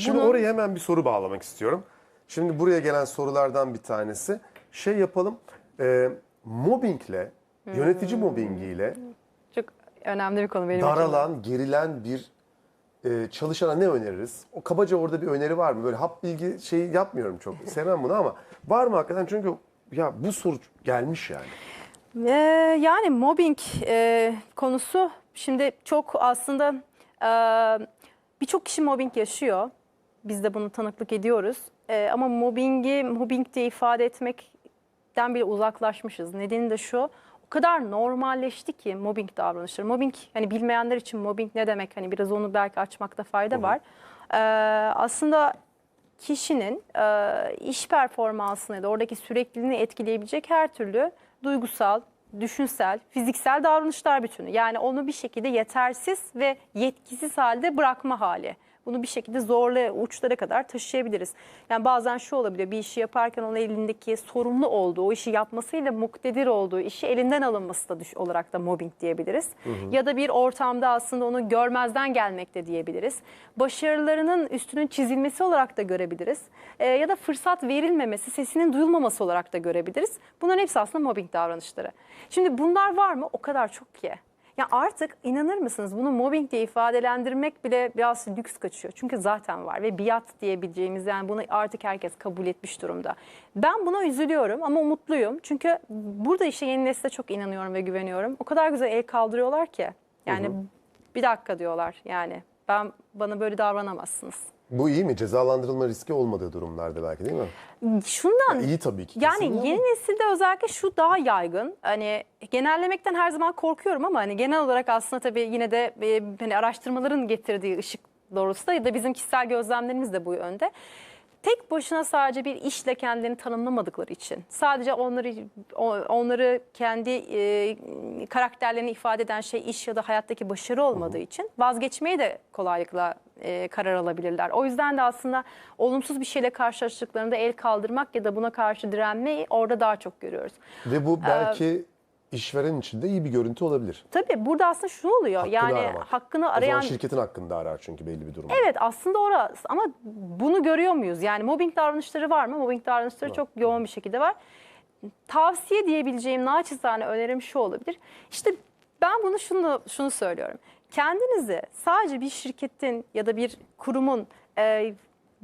Şimdi oraya hemen bir soru bağlamak istiyorum. Şimdi buraya gelen sorulardan bir tanesi. Şey yapalım, mobbingle, yönetici mobbingiyle Çok önemli bir konu benim için. daralan, gerilen bir çalışana ne öneririz? O kabaca orada bir öneri var mı? Böyle hap bilgi şeyi yapmıyorum çok. Sevmem bunu ama var mı hakikaten? Çünkü ya bu soru gelmiş yani. Yani mobbing konusu şimdi çok aslında birçok kişi mobbing yaşıyor. Biz de bunu tanıklık ediyoruz. Ama mobbingi mobbing diye ifade etmekten bile uzaklaşmışız. Nedeni de şu, o kadar normalleşti ki mobbing davranışları. Mobbing, hani bilmeyenler için mobbing ne demek? Hani biraz onu belki açmakta fayda var. Aslında kişinin iş performansını ya da oradaki sürekliliğini etkileyebilecek her türlü duygusal, düşünsel, fiziksel davranışlar bütünü. Yani onu bir şekilde yetersiz ve yetkisiz halde bırakma hali. Bunu bir şekilde zorla uçlara kadar taşıyabiliriz. Yani bazen şu olabiliyor, bir işi yaparken onun elindeki sorumlu olduğu, o işi yapmasıyla muktedir olduğu işi elinden alınması da olarak da mobbing diyebiliriz. Ya da bir ortamda aslında onu görmezden gelmek de diyebiliriz. Başarılarının üstünün çizilmesi olarak da görebiliriz. Ya da fırsat verilmemesi, sesinin duyulmaması olarak da görebiliriz. Bunların hepsi aslında mobbing davranışları. Şimdi bunlar var mı? O kadar çok ki. Ya artık inanır mısınız bunu mobbing diye ifadelendirmek bile biraz lüks kaçıyor. Çünkü zaten var ve biat diyebileceğimiz, yani bunu artık herkes kabul etmiş durumda. Ben buna üzülüyorum ama umutluyum. Çünkü burada işte yeni nesle çok inanıyorum ve güveniyorum. O kadar güzel el kaldırıyorlar ki. Yani bir dakika diyorlar, yani bana böyle davranamazsınız. Bu iyi mi? Cezalandırılma riski olmadığı durumlarda belki, değil mi? Şundan, Ya iyi tabii ki. yani kesinlikle yeni ama nesilde özellikle şu daha yaygın. Hani genellemekten her zaman korkuyorum ama hani genel olarak aslında tabii yine de hani araştırmaların getirdiği ışık doğrultusunda ya da bizim kişisel gözlemlerimiz de bu yönde. Tek başına sadece bir işle kendilerini tanımlamadıkları için, sadece onları kendi karakterlerini ifade eden şey iş ya da hayattaki başarı olmadığı için vazgeçmeyi de kolaylıkla karar alabilirler. O yüzden de aslında olumsuz bir şeyle karşılaştıklarında el kaldırmak ya da buna karşı direnmeyi orada daha çok görüyoruz. ve bu belki işveren için de iyi bir görüntü olabilir. Tabii burada aslında şu oluyor, Hakkını yani aramak. hakkını O zaman arayan... şirketin hakkını da arar çünkü belli bir durumda. Evet, aslında orası ama bunu görüyor muyuz? Yani mobbing davranışları var mı? Mobbing davranışları çok yoğun bir şekilde var. Tavsiye diyebileceğim naçizane önerim şu olabilir. İşte ben bunu şunu söylüyorum. Kendinizi sadece bir şirketin ya da bir kurumun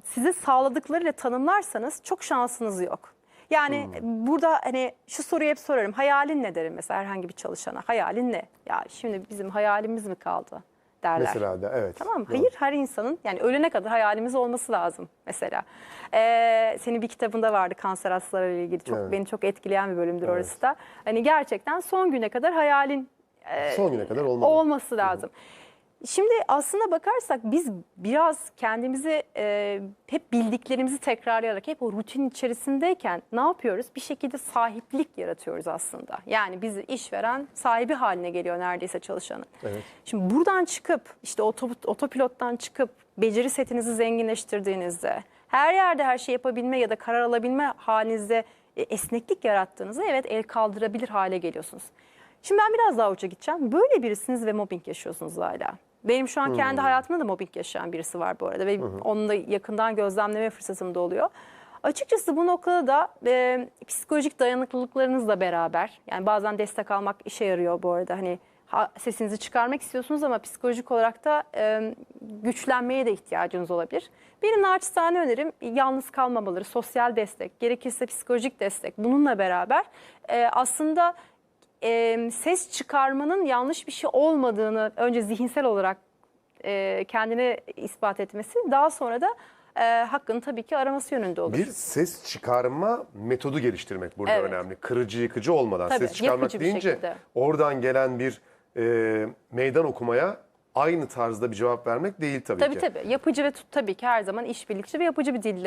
size sağladıklarıyla tanımlarsanız çok şansınız yok. Yani burada hani şu soruyu hep sorarım. Hayalin ne derim mesela herhangi bir çalışana? Hayalin ne? Ya şimdi bizim hayalimiz mi kaldı derler. Mesela da evet. Tamam mı? Doğru. Hayır, her insanın yani ölene kadar hayalimiz olması lazım mesela. Senin bir kitabında vardı kanser hastalarıyla ilgili. Evet. Beni çok etkileyen bir bölümdür Evet. orası da. Hani gerçekten son güne kadar hayalin Son güne kadar olmalı. olması lazım. Şimdi aslına bakarsak biz biraz kendimizi hep bildiklerimizi tekrarlayarak hep o rutin içerisindeyken ne yapıyoruz? Bir şekilde sahiplik yaratıyoruz aslında. Yani bizi işveren sahibi haline geliyor neredeyse çalışanın. Evet. Şimdi buradan çıkıp işte otopilottan çıkıp beceri setinizi zenginleştirdiğinizde, her yerde her şey yapabilme ya da karar alabilme halinizde esneklik yarattığınızda evet el kaldırabilir hale geliyorsunuz. Şimdi ben biraz daha uça gideceğim. Böyle birisiniz ve mobbing yaşıyorsunuz hala. Benim şu an kendi hayatımda da mobbing yaşayan birisi var bu arada ve onunla yakından gözlemleme fırsatım da oluyor. Açıkçası bu noktada da psikolojik dayanıklılıklarınızla beraber, yani bazen destek almak işe yarıyor bu arada. Hani sesinizi çıkarmak istiyorsunuz ama psikolojik olarak da güçlenmeye de ihtiyacınız olabilir. Benim naçizane önerim yalnız kalmamaları, sosyal destek, gerekirse psikolojik destek. Bununla beraber aslında ses çıkarmanın yanlış bir şey olmadığını önce zihinsel olarak kendine ispat etmesi, daha sonra da hakkını tabii ki araması yönünde olur. Bir ses çıkarma metodu geliştirmek burada Evet. önemli. Kırıcı yıkıcı olmadan Tabii, ses çıkarmak yapıcı bir deyince şekilde. oradan gelen bir meydan okumaya aynı tarzda bir cevap vermek değil tabii ki. Tabii. Yapıcı ve tabii ki her zaman işbirlikçi ve yapıcı bir dille